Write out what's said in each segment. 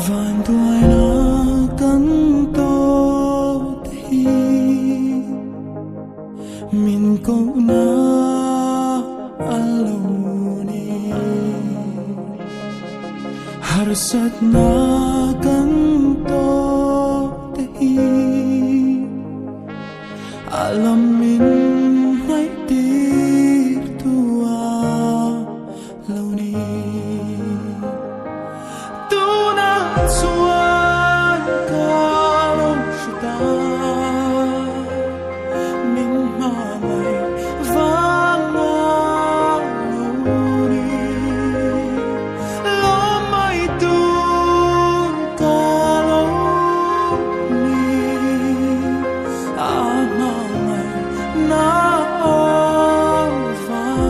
vàng tuổi nó cắn tô thì mình cũng na aloni harsat na cắn tô thì alam mình ngay tir tua lâu ni xuân ca lâu ta mình mà ngày vang lâu đi lo mai tu ca lâu đi mà ngày na vang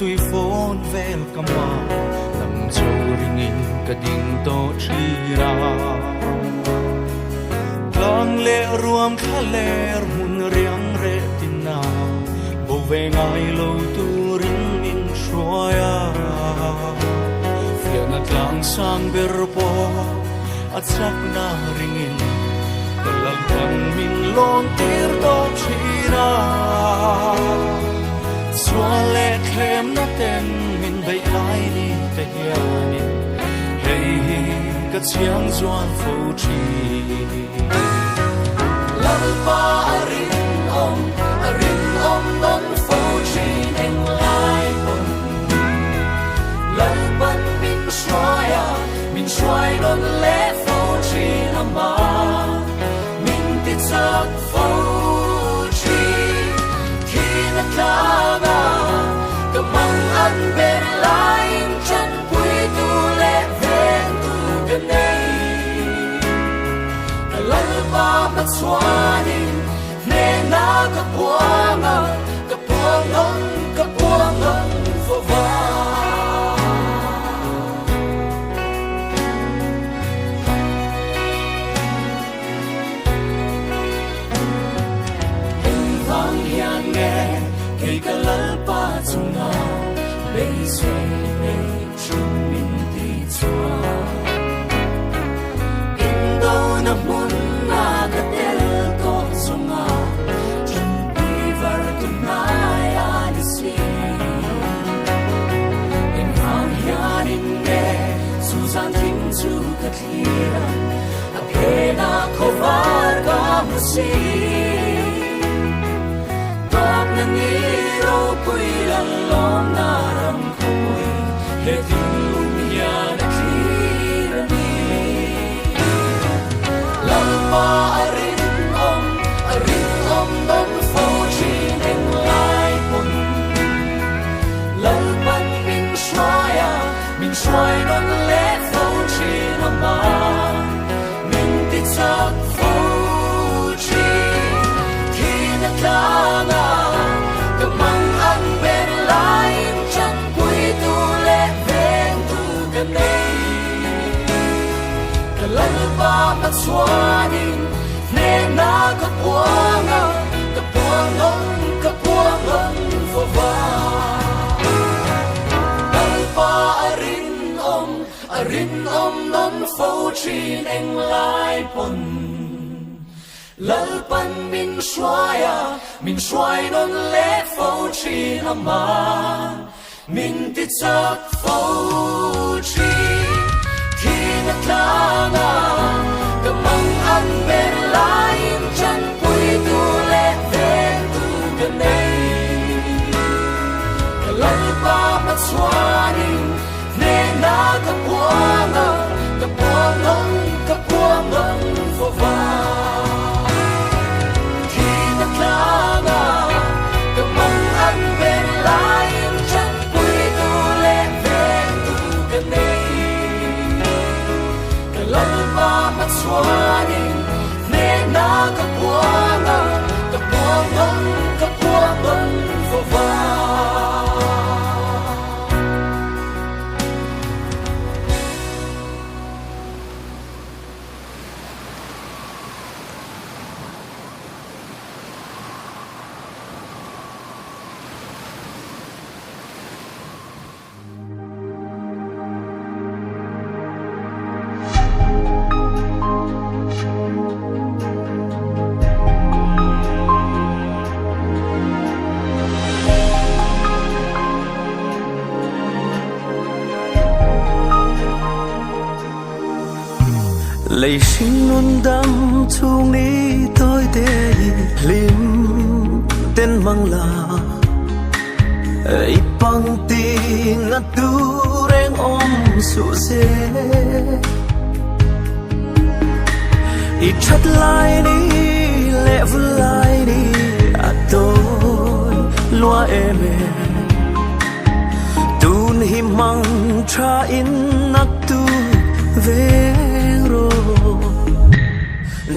tui phone vel kama lam cho ringin kading to thira lang le ruam khaler mun riang re tina bo ve ngai lo tu ring in shroya fiana tlang sang berpo atsak na ringin talagpang min lon tir to thira swale khem na ten min bay ai ni te hianin hey ka chiang zuan fo chi lalpa arin om non fo chi eng lai pon lalpan min shwai non le fo chi ama min ti chak fo chi khi na klanga kamang an ber lain chan pui tu le ven tu ganei lalpa patswanin ne na kapuang on for va vang hian nghe cây cả lalpa chunga bay xoay bay chung min ti chua in đâu na mun na ka tel ko chunga chung pi var tu nai an si in vang hian in nghe su zan thing chu ka thira a pe na ko var ka mu si na ni ro pui lan lom na ram khoi le tin lum ya na khira ni lalpa arin om don fo chi eng lai pon lalpan min shwai non le fo chi na ma min ti chak fo chi khi na klanga kamang an ber lain chan pui tu le ven tu ganei kalalpa patswanin ne na kapuang on for va lalpa arin om non fo chin eng lai pon lalpan min shwai non le fo chi ama min ti chak fo chi khi na klanga kamang an ber lain chan pui tu le ven tu ganei lalpa patswanin ne na kapuang on for va kamang an ber lain chan pui tu le ven tu ganei kalalpa patswanin ne na kapuang on for va lệ sinh luôn đắm chung ní tôi tê lim tên mang là ấy bằng tình ngắt tu reng om su se ít chặt lại đi lệ vui lại đi à tôi loa em tun hi mang tra in nát tu về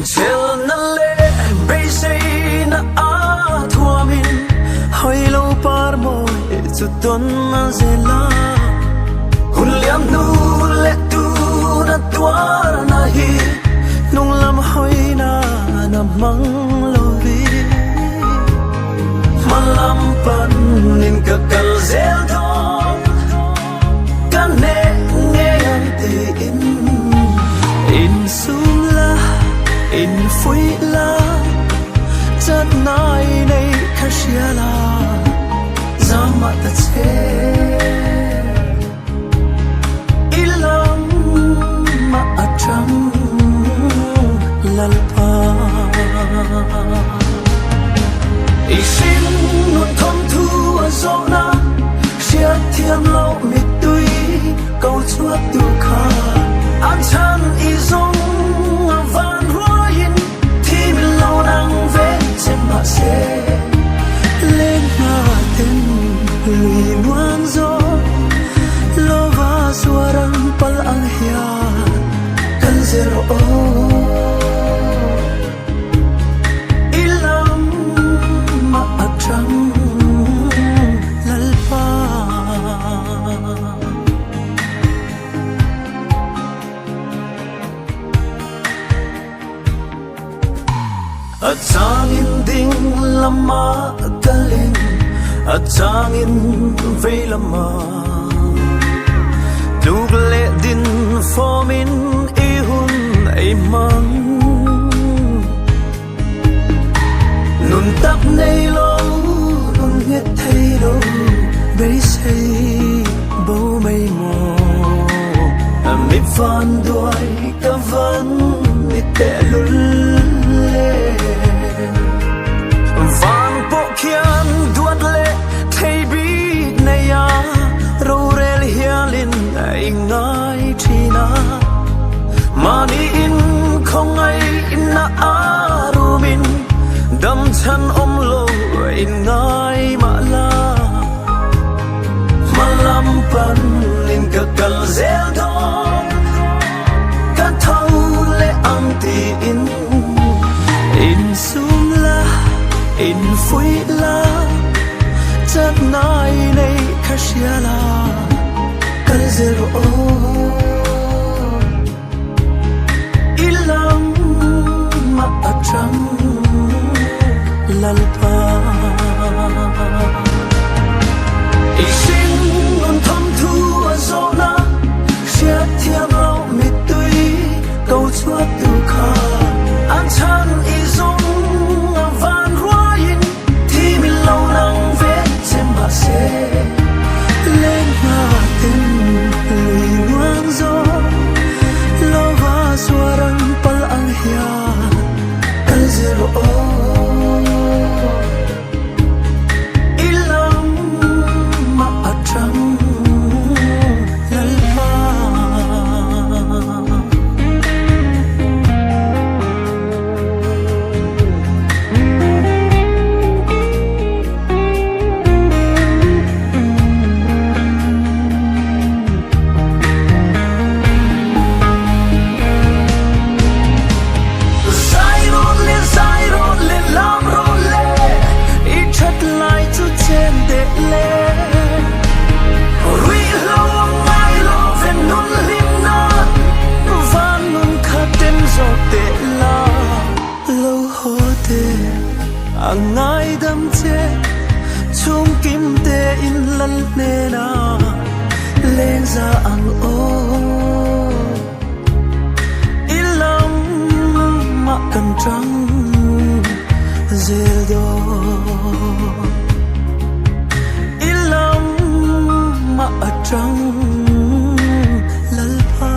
Chel na le bay say na a thua min hoi lo par mo chu ton na zela hun liam nu le tu na tua na hi nung lam hoi na na mang lo vi malam pan nin ka kal zel dong kan ne nge an ti in sum la in fui la chат nai nei khashia la zama ta che ilam ma atram lalpa ishin nun thom thu azona shia thiam lo mi tui câu chuak tu kha an chan izong van roin thi min lo nang ve chem ma se lên ma ten lui nuang zo lo va suarang pal ang hia kan zero o ilam ma atram lalpa at sangin ding lama galing at sangin vei lama dugle din formin ihun ai mang nun tap nei lo nun nget thei lo bei sei bo mai mo mi van đuôi ca van mi te lul van po khian duat le thei bi nei ya ro rel hialin ai ngai thina mani in không ai na arumin dam chan om lo in ngai ma la malam pan in ka kal zel dong ka thau le ang ti in sum la in fui la chat nai nei khashia la kal zero o ilam ma atram lalpa ishin nun thom thu azona shia thiam lo mi tui câu chuak tu kha an chan izong van roin thi min lo nang ve chem ma se lên ma ten lui nuang zo lo va suarang pal ang hia kal zero o ilam ma atram lalpa ngai đam che chung kim te in lal ne na lên ra ang o ilam ma kan trăng zel do ilam ma trăng lalpa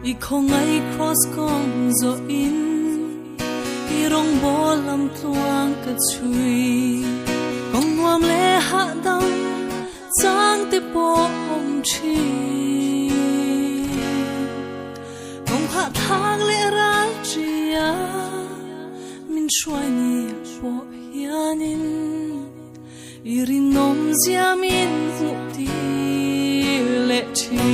I không ai cross con zo in rong bo lam tuang ka chui kong nuam le ha dam chang te po om chi kong ha thang le ra chia min shuai ni po hianin irin nom zia min mu ti le chi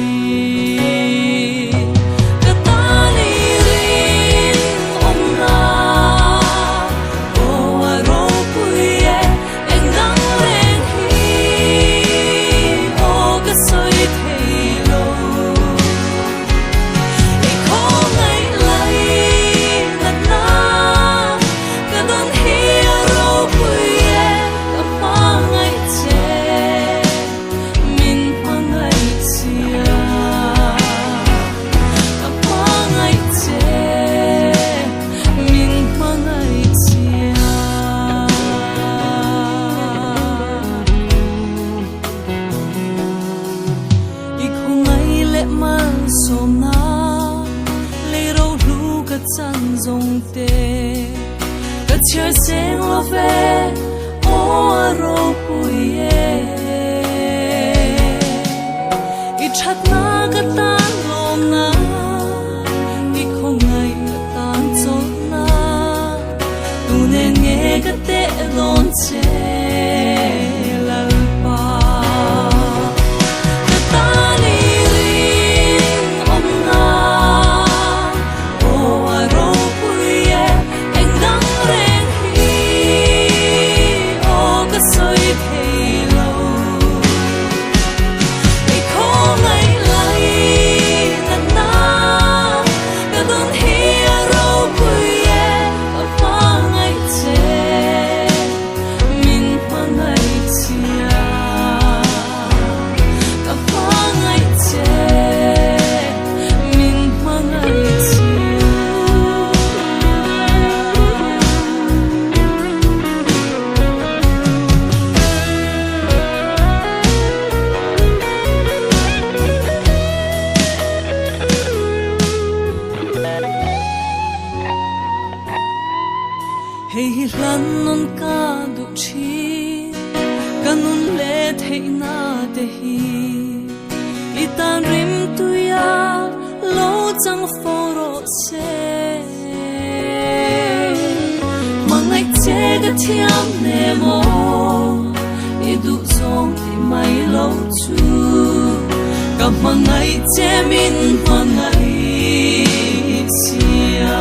som na lấy đâu lu cái chân rong tê cái chơi sen lo về ô ro bụi ít chặt na cái tan lom na ít không ngày cái tan chốt na tu nên nghe cái tê lon chê hei lan non ka du chi kanun le thei na te hi itan rim tu ya lo chang foro se mangai che ga thiam ne mo i du song ti mai lo chu ka mangai che min mangai sia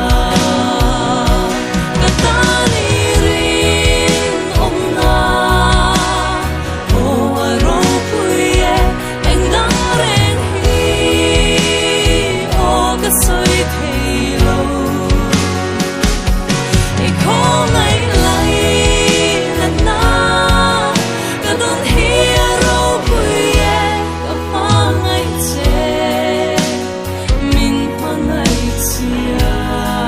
min hang ai chia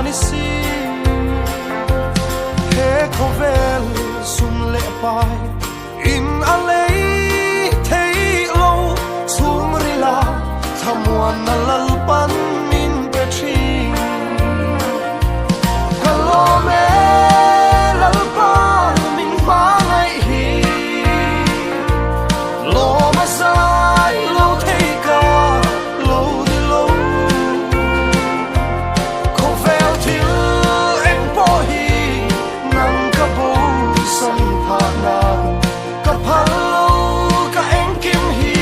ni si he khovel sum le pai in alei thei lo chung rila thamuan na lal pan min pe thi kalome lal pan min ma ngai hi lo ma sai lo thei ka lo di lo khovel thil em po hi nang ka bo san pha na ka phal lo ka em kim hi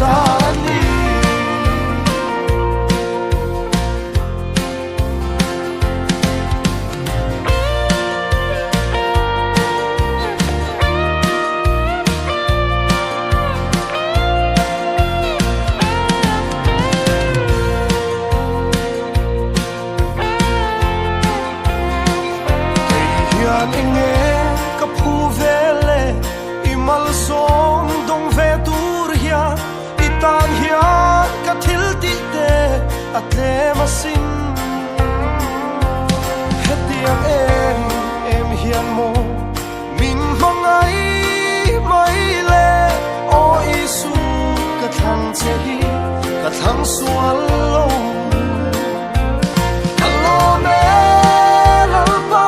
ta ni inge ka phu vele imal som dong ve tur hia itan hia ka thil ti te atle masin hetiam em hian mo min mangai mai le o isu ka thang che hi ka thang sual lo alone lalpa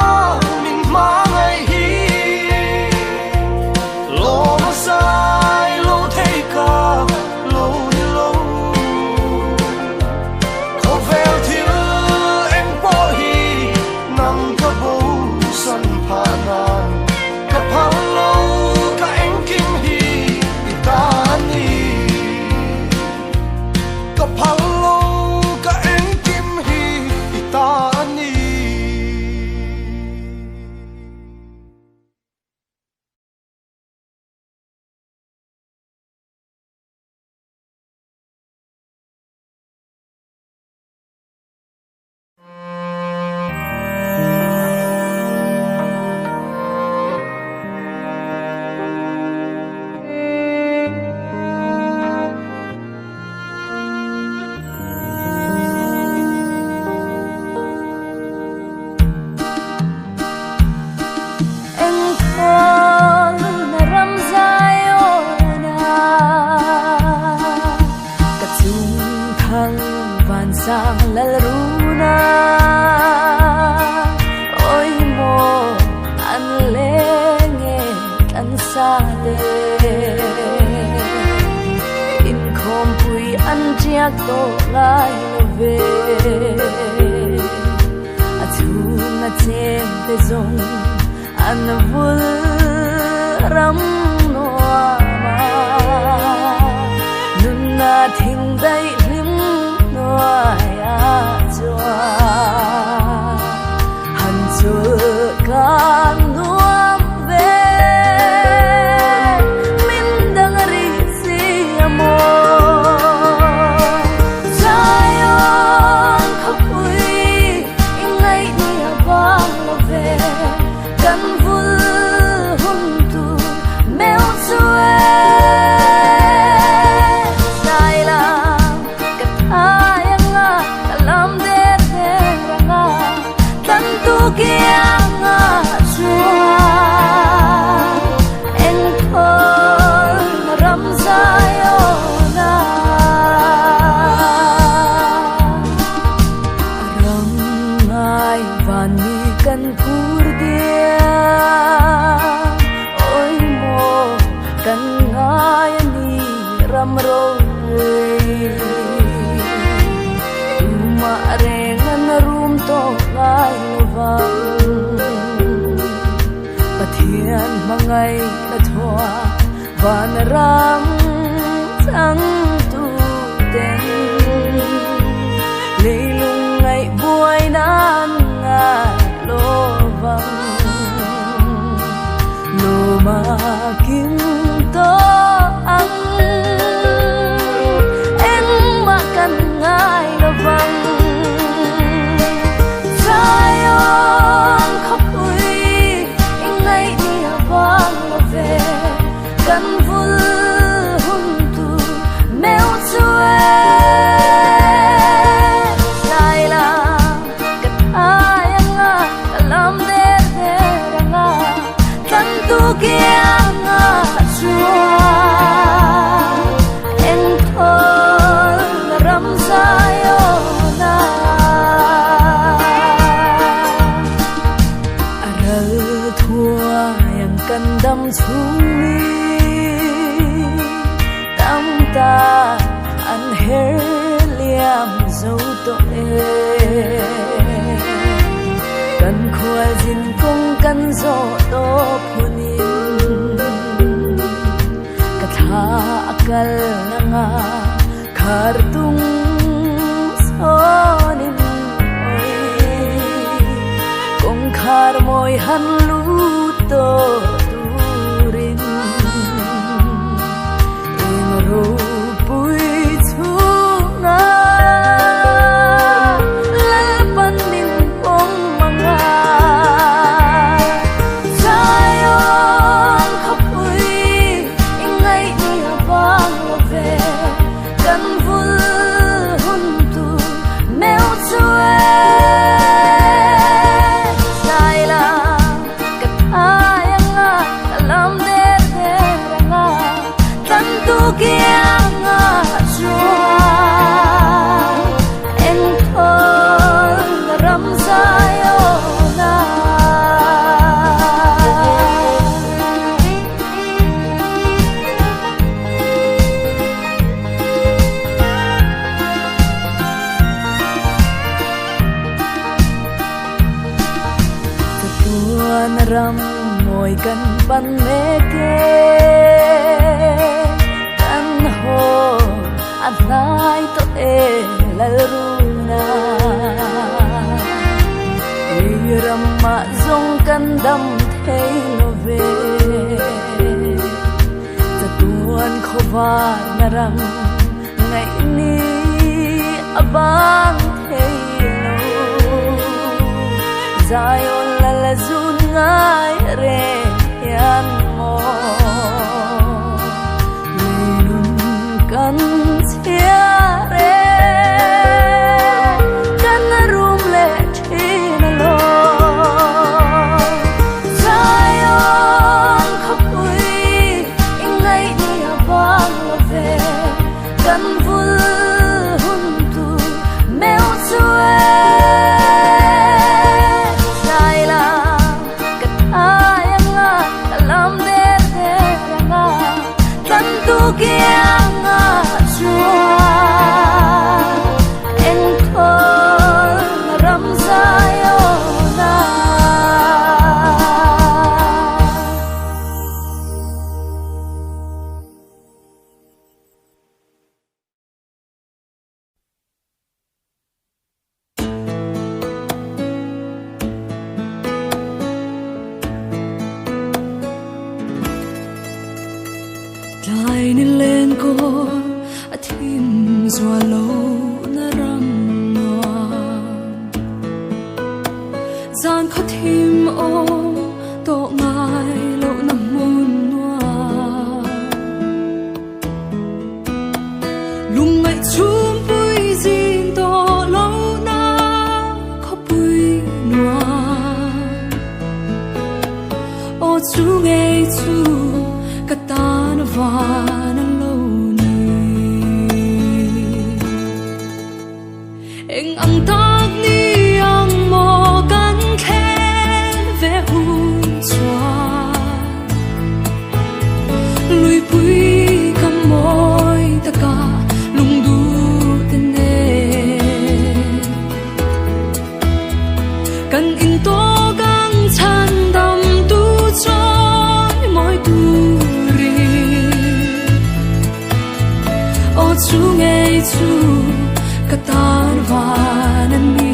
to lai ve a chu na chen te zong an vul ram no ma nun na thing dai lim no ya chwa han chu kan nuam ve min dang ri si amo mangai na thoa van ram sang tu ten leilung ngai buai nan ngai lo vang lo ma kim to ang em ma kan ngai lo vang kan vul dấu tội cần khoa dinh công cần gió to punin cả tha akal nga kartung sonin oi kong khar moi han lu to turin ro pui chunga lalpan din kong mga sayong kapui ingay niya bang love kan vul huntu meo chue sayla kataya nga kalam der nga tantu kia nga chua en thol ram sayo na tuan ram moi kan pan meke kan ho anai to e lalruna ram ma zong kan dam thei love tuan khova naram ngai ni abang thei lo Zion la zun ngai re yan mo minun kan sia re kan rum le chin lo Zion khapui ingai ni abang love kan vul huntu meo chue kia nga chua en thol ram sayo na Dai ni len ko athim zwa lo na ram noa zan kho thim o to ngai lo na mun noa lung ngai chum pui zin to lo na kho pui noa o chu ngai chu katan van alone eng ang tak ni ang mo kan khen ve hun chua lui pui kam moi ta ka lung du te ne kan in to gang chan dam tu choi moi tu chu ngay chu katan van ni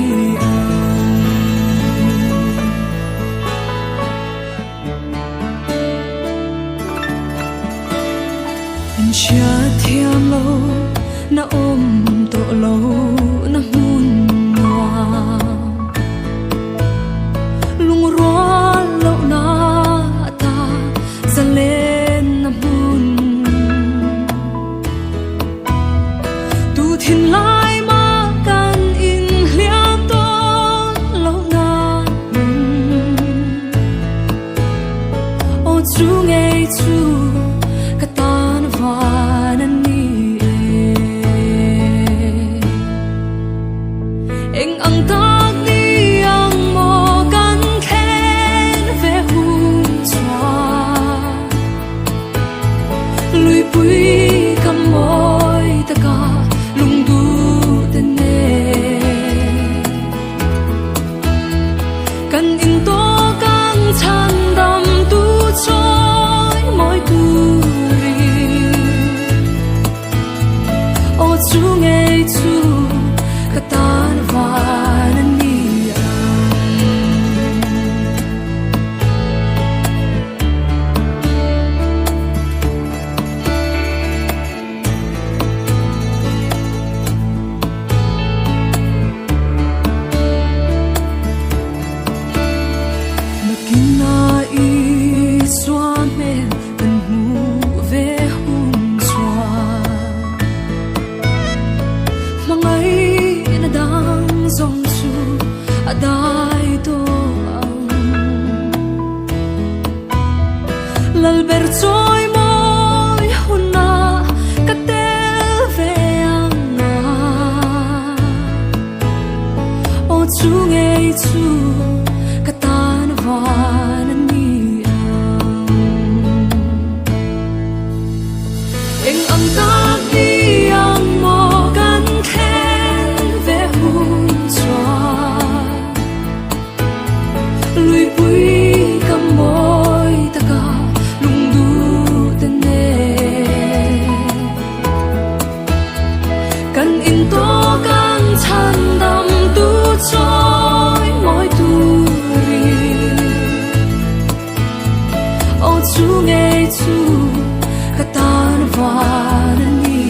an chia thiam lo na om to lo na mun noa lung ro lo na ta za lên na mun thiên lai ma kan in liam ton lo na o chu ngay chu katan van ni eng ang tak ni ang mo kan khen ve hun chua lui pui kam moi ta ka lung du chung ei chu katan van ani lalber trôi môi huna katel ve anga o chu ngei chu katan van ani eng ang ta ni ang mo kan khen ve hun chwa lui pui kam moi taka kan in to kan chan dam tu choi moi tu ri o chu ngei chu katan van ani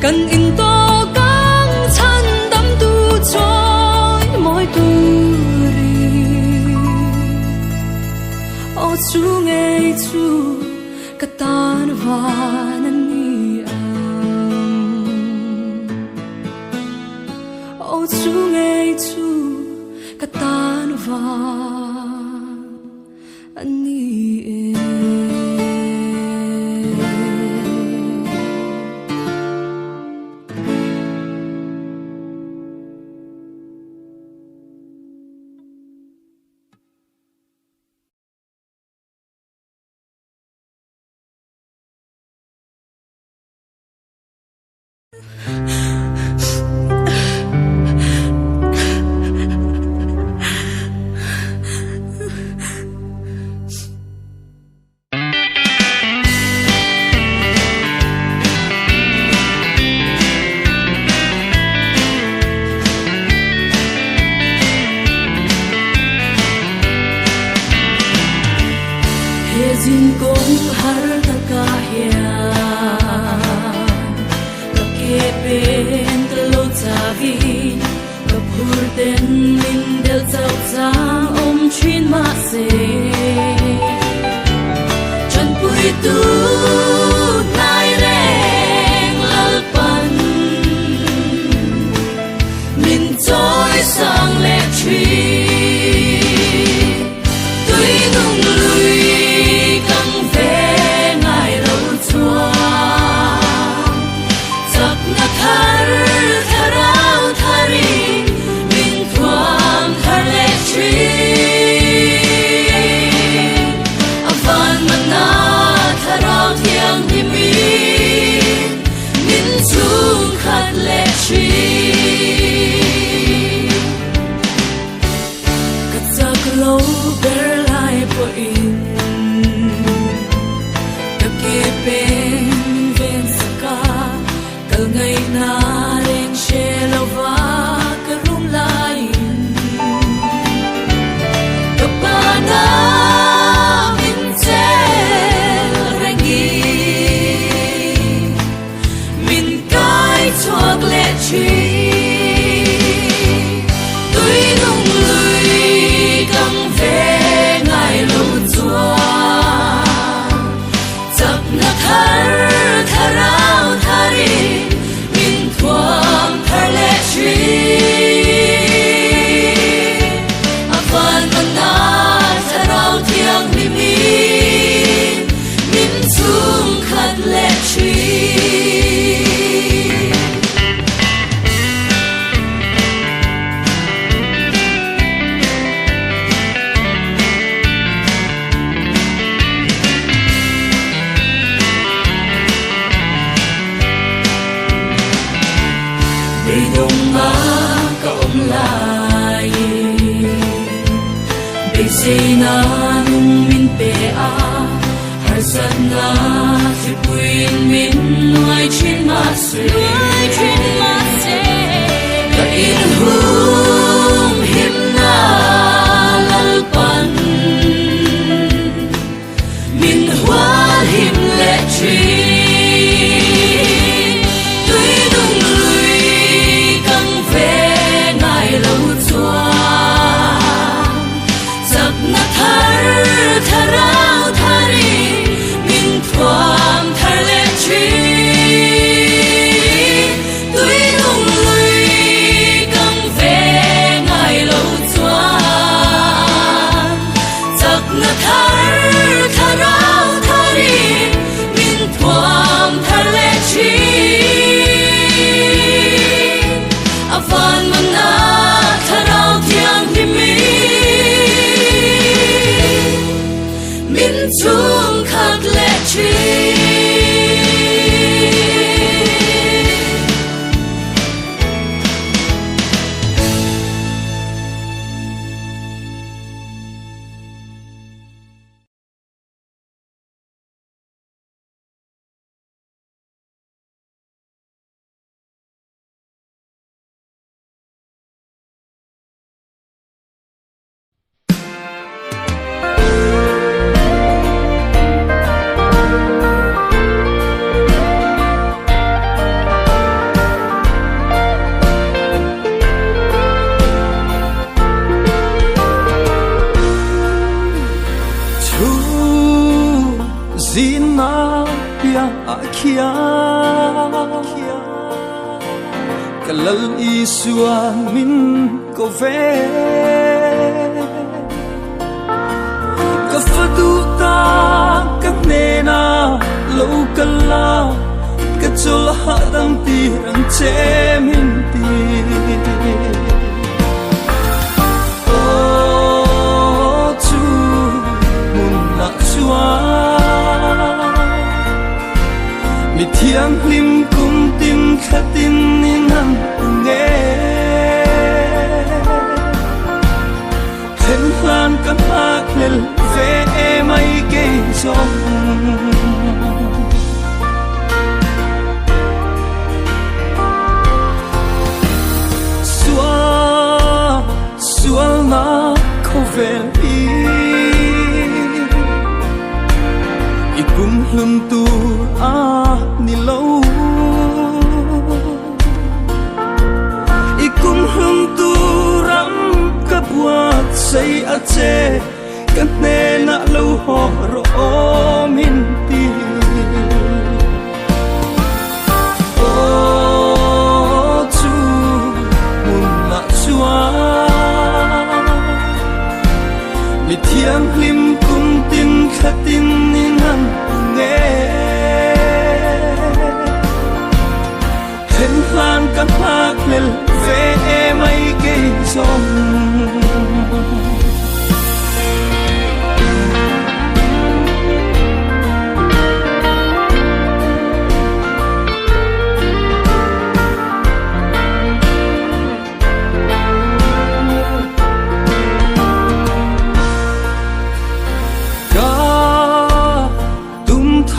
kan in to kan chan dam tu choi moi tu ri o chu ngei chu katan van ani o chu ngei chu katan van ani Zin kong har taka hian ka ke pen tlo chavi ka phur ten min del chau chang om chin ma se chan pui tu nai reng lal pan min choi sang le chi tui nung lui Say na nung min pe a har sana thì quên mình ngoài trên mà sẽ cả in hương hiệp na lal pan min hoa hiệp lệ tri tuy nung lùi căng về ngày lâu chua giặc na thar tharao thari min thoam thar lệ tri tuy nung lùi căng về ngày lâu chua giặc na thar tharao thari min thoam thar lệ tri avan mana tharao thiang hi mi min chung khắc lệ tri Zina pia akia kalal isua min ko ve ka fadu ta ka nena lo kala ka chul ha dang ti rang che min ti o chu mun na chua mi thiang lim kum tin khatin in han nge khen han kan hak lel ve mai ke som sual na khovel ikum hlum tu a ni lo ikum hlum tu ram ka buat sei a che kan ne na lo ho ro min ti o chu mun na chua mi thiang lim kum tin khatin in han nge khen han kan hak lel ve mai ke som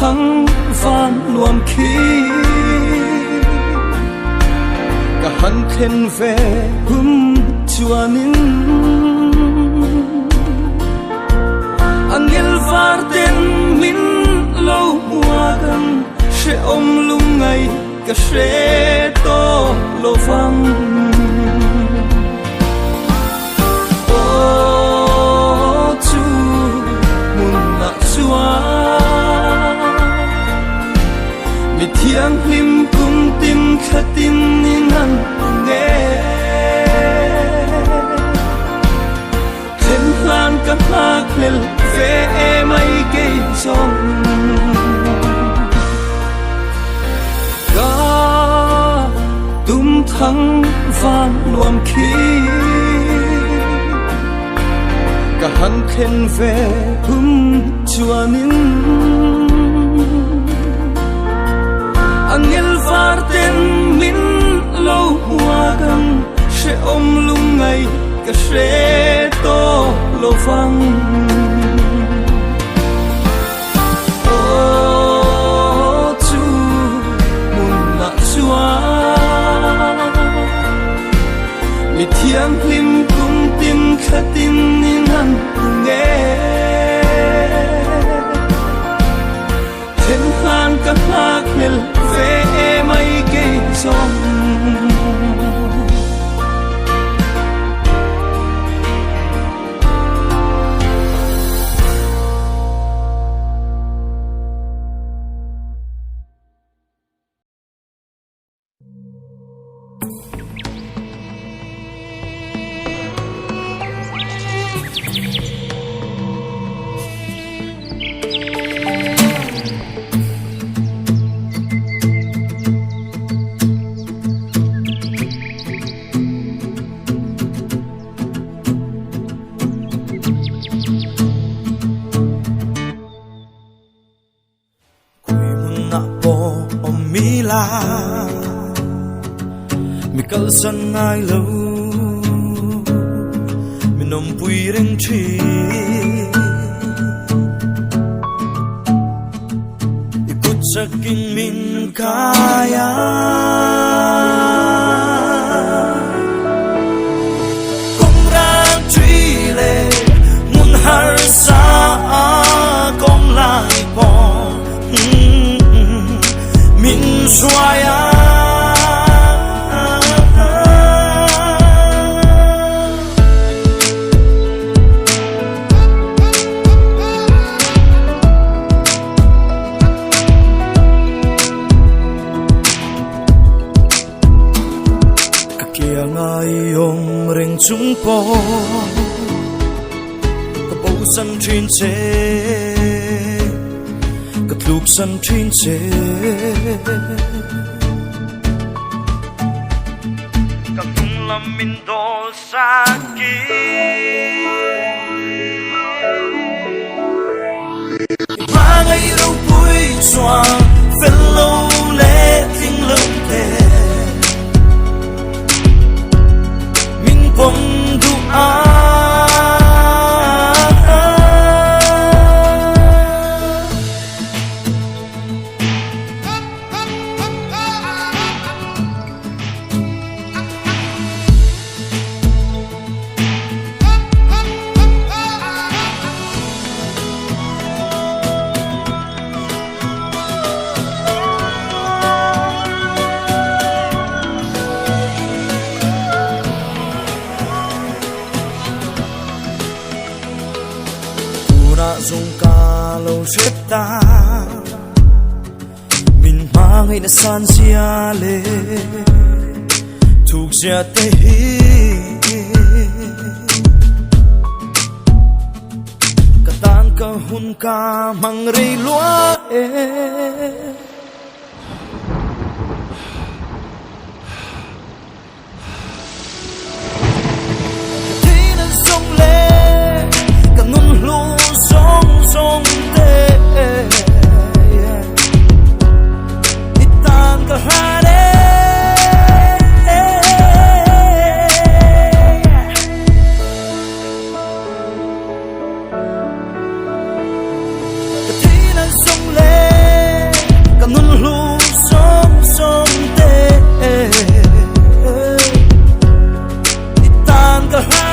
thăng van luam khi cả hắn khen về chuanin anh yêu var tên min lâu hoa gần sẽ ôm lung ngày cả sẽ to lo vang ô chu mun na chua mi thiang lim kum tin khatin in han nge khen han kan hak lel ve mai ke som ga tum thăng van luam khi cả hắn khen về chuanin anh yêu var tên min lâu hoa gần sẽ ôm lung ngày cả sẽ to lo vang ô ka hakmel ve mai ke som mi kal san ngai lo mi nom pui reng chi ikut saking min kaya kong rang truy le mun har sa kong lai po min xoaya chung po ka bo san trin che ka tluk san trin che ka tung lam min do sa ki ma ngai ro pui xóa fellow le ting lung te bông du dùng ca lâu chết ta mình mang hay na san xia lệ thuộc gia tê cả tan cả hun ca mang rây loa sông tê itan ka hare katina sông le kanun lu sông tê itan ka hare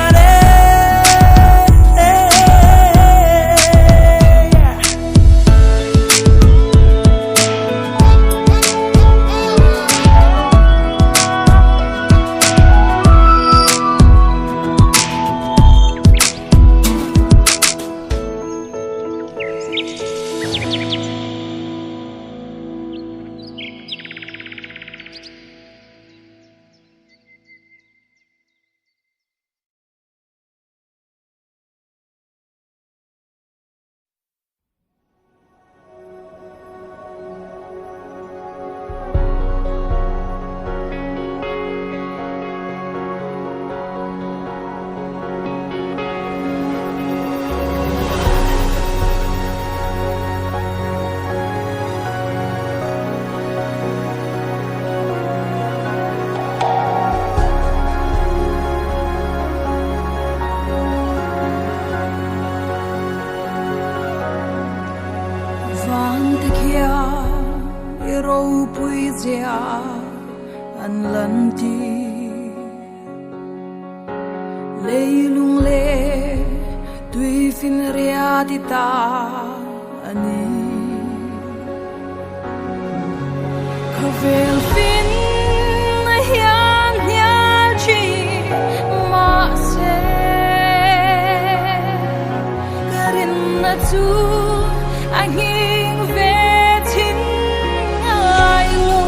an lan ti leilung le tui fin ria ti ta ani Vel fin hian hial chi ma se garin na chu ahing ve thin ai lo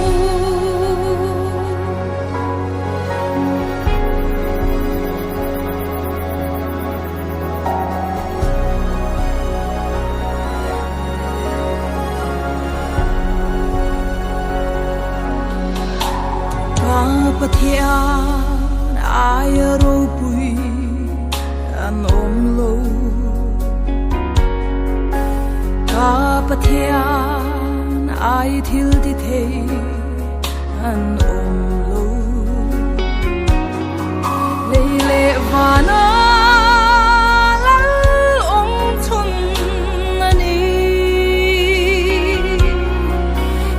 Pathian ai ro pui an om lo ka Pathian ai thil ti the an om lo le le vana lal om thun ani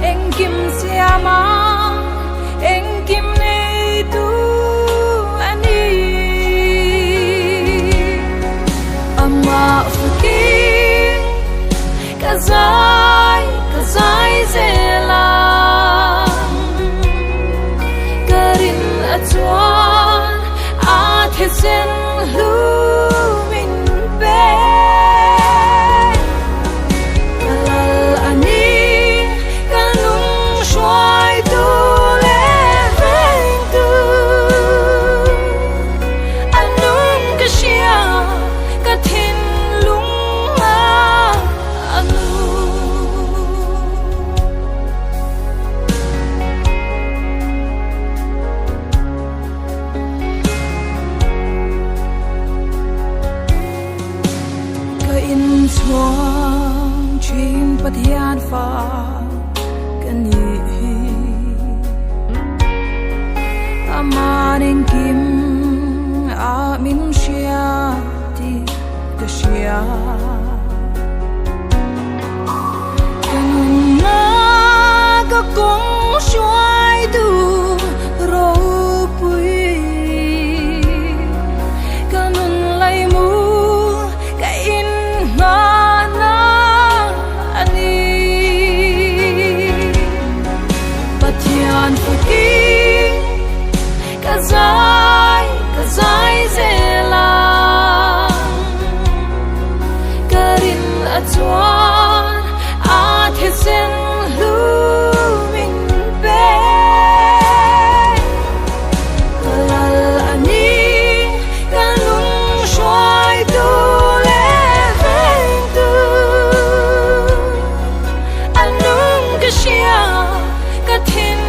eng kim siama eng kim kazai zelang karin atwan athesen lumin be kalal ani kanung shwai tu le veng tu anung kashia kathin Chuang chim Pathian pha kan ni amaning kim a min shia ti ka shia kan na ka kong shuai tu ro pui kanun lai mu kazai zelang karin atwan athesen lumin be kalal ani kanung shwai tu le veng tu anung kashia kathin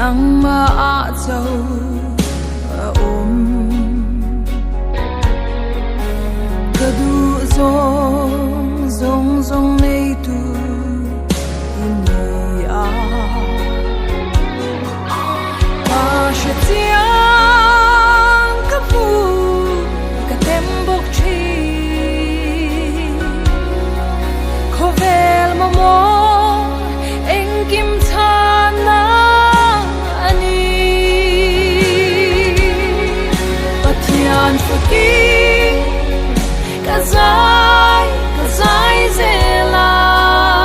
nang ma a chau a om kadu zong zong zong nei tu ni a pa she tiang ka pu ka tem bok chi khovel mo mo eng kim thana kazai zelang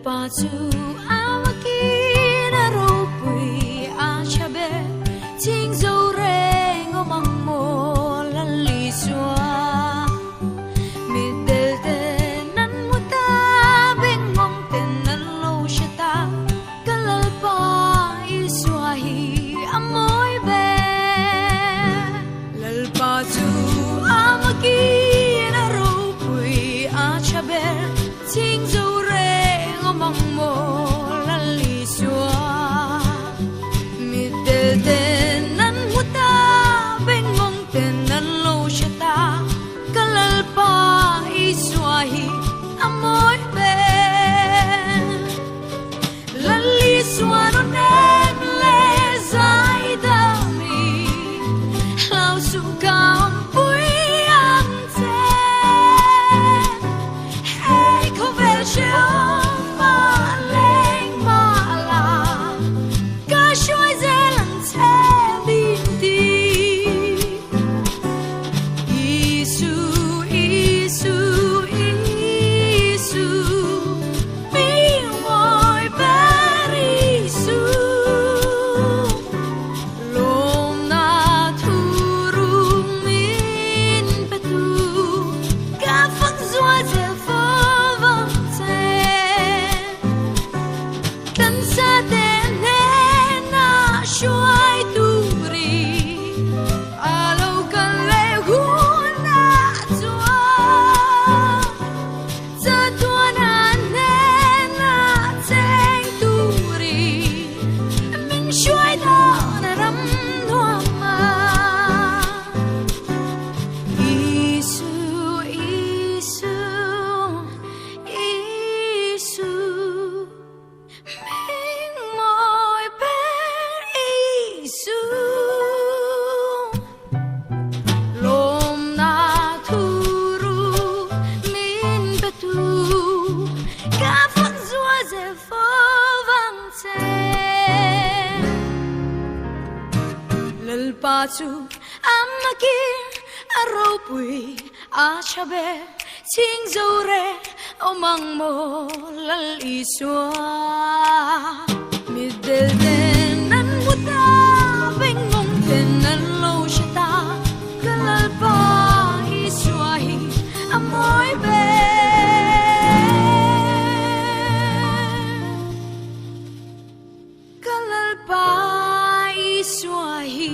pa chu amaki na ro pui a chabe ching zo re ngomang mo lan li swa mi del te nan muta beng mong ten nan lo shata kalal pa i swa hi amoy be lal pa chu amaki na ro pui a chabe ching zo re ngomang mo lan li swa mi del te nan muta beng mong ten nan lo shata kalal pa i swa hi amoy be lan li swa no nem le zai da mi lao su kam pui am te hey ko vel she ma leng ma la ka shoi zelan te bin ti Isu Isu Isu mi moi per Isu lom na thurung min petu ka phang zua ze phơ vang te tan sa te ne na shuai tu ri alo kan le hu na zua za tua na ne na teng tu ri min shuai da na ram nuam ma Isu Isu Isu Mình mỏi bên Isu lom na thuru min betu ka phang zua ze phơ vang te lal pa chu amaki aro pui a chabe ching zo re omang mo lal iswa mi del de nan muta beng mong ten nan lo shata kalal pa iswa hi amoy be kalal pa iswa hi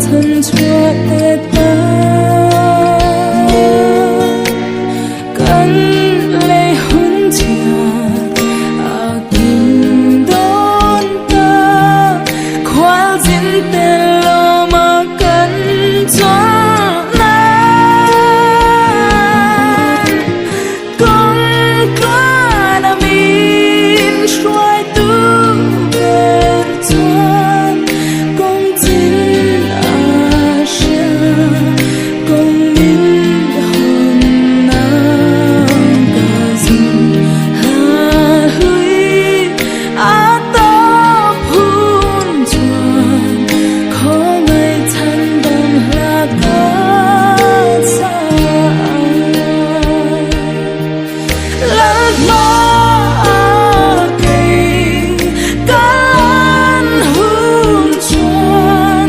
thân chúa tê ta cắn lấy hôn chạc tìm đón ta khoa dính tên lo mà cắn cho con qua đã min xoay tu về chân con tin con min hồn nàng cả dừng hà huy á tóc hôn chuồn khó ngày thân đồng là có xa lỡ mơ kỳ cánh hôn chuồn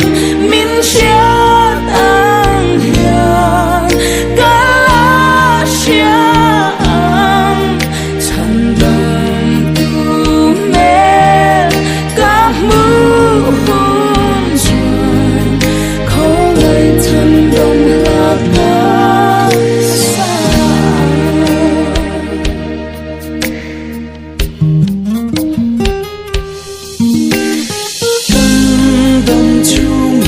min chết anh hiền cả xiang chân đồng tu mê cả mưu hôn chuồn khó ngày thân đồng là có xa đông chung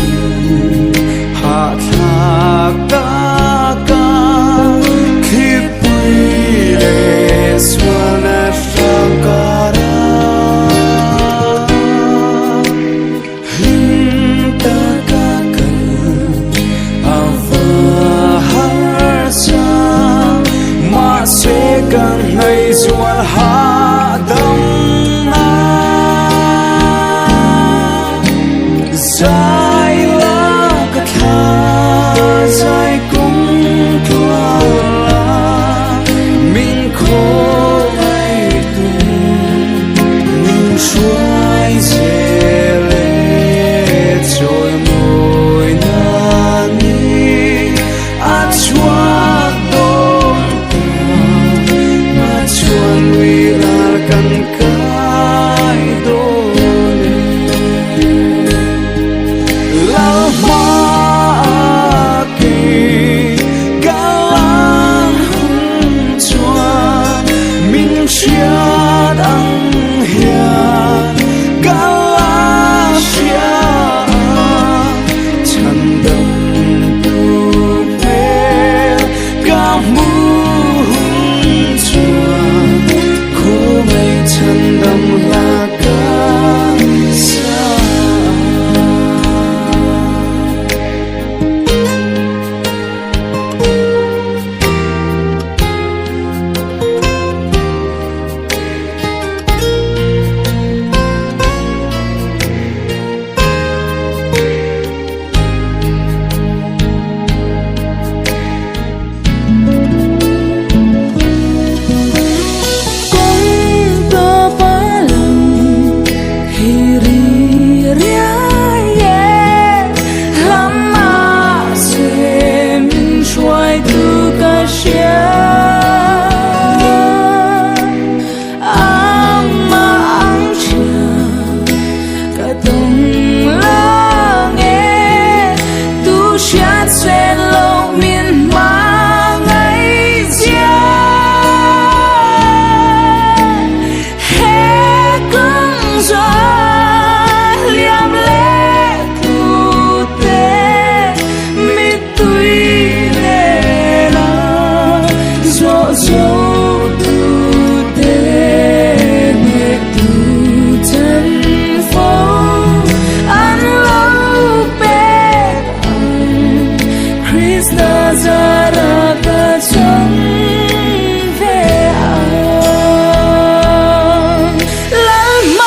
hạ thạc ta ca khi bụi lệ xuân ra hin ta ca cần vợ har sa mà sẽ cần ngày xuân hạ đông dài lá cất hà dài cũng thua là mình khô ai tung mình xoay dễ lệ rồi môi nàn đi át choác đôn ta mà chuan vì là cần cái đôi lao ma kỳ galang hung chuan min chia đăng hiền gala xia chân đồng tu về ga mu hung chuan khô mây chân đồng là ca xa Hãy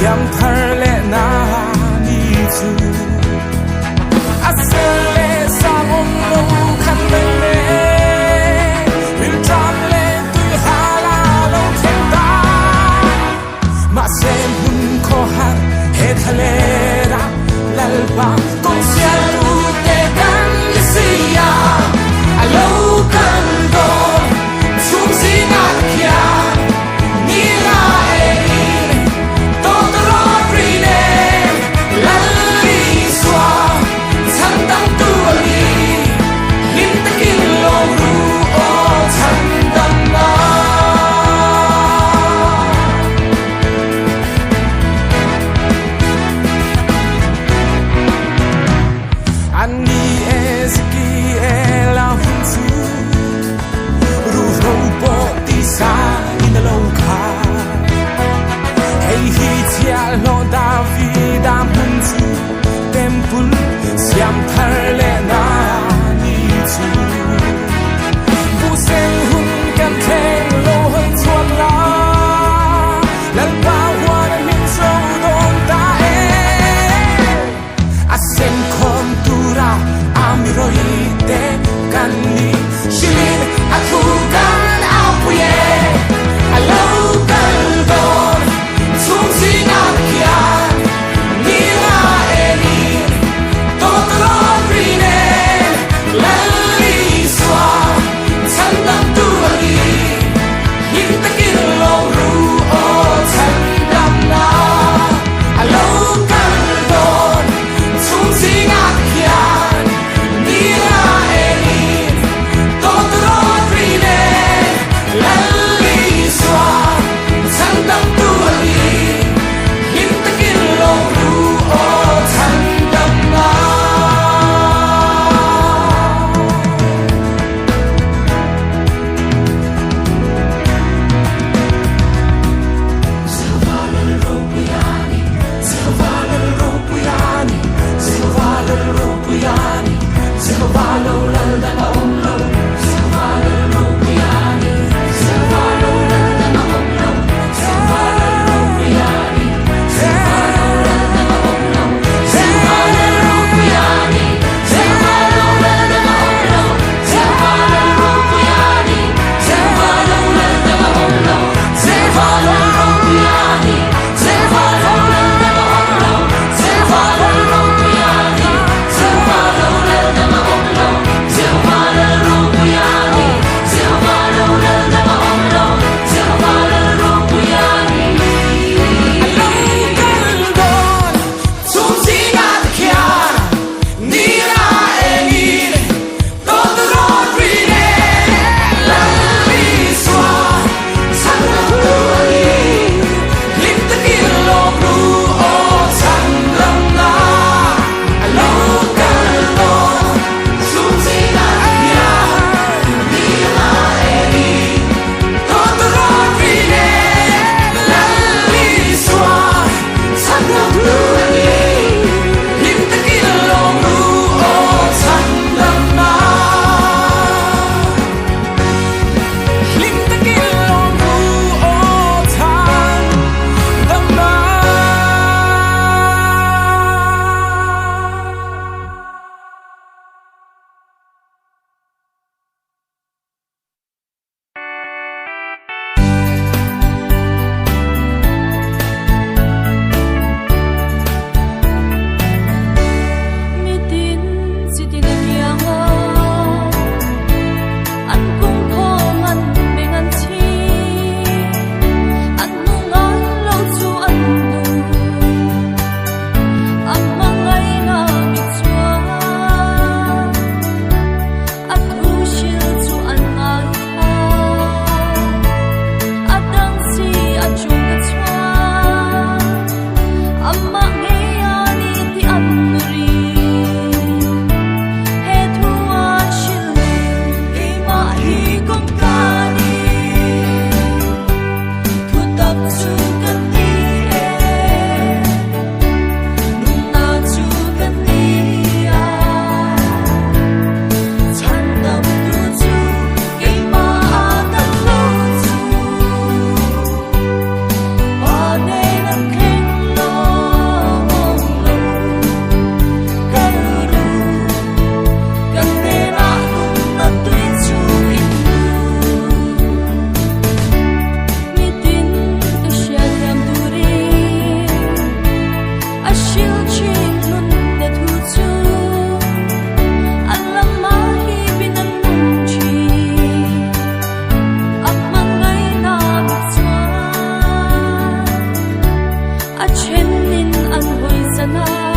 siamparle na ni tu asele sa om lo kan le vil tram le tu hala lo ten da ma sem hun ko han he thale ra lal ba kong sia tu te kan sia alo kan do sum si na kya ni la e to the lottery ne la li swa san dang tu li lim ta kin lo ru o san dang na ani eski ela hunsu ru ro po ti sa in lo ka hey hi tia lo da vida hunsu tempul siam parle na ni tu bu sen hun kan theng lo hun chuan la lal pa wa na min so don ta e asen kom tura amiroite kan ni shilin aku kan apuye alo kan don sum sinakian ni la eni totro rine lali swa sandam tu ali yin takin lo ru o sandam na alo kan don sum sinakian ni la eni totro rine lali swa sandam tu ali yin takin lo ru o sandam na na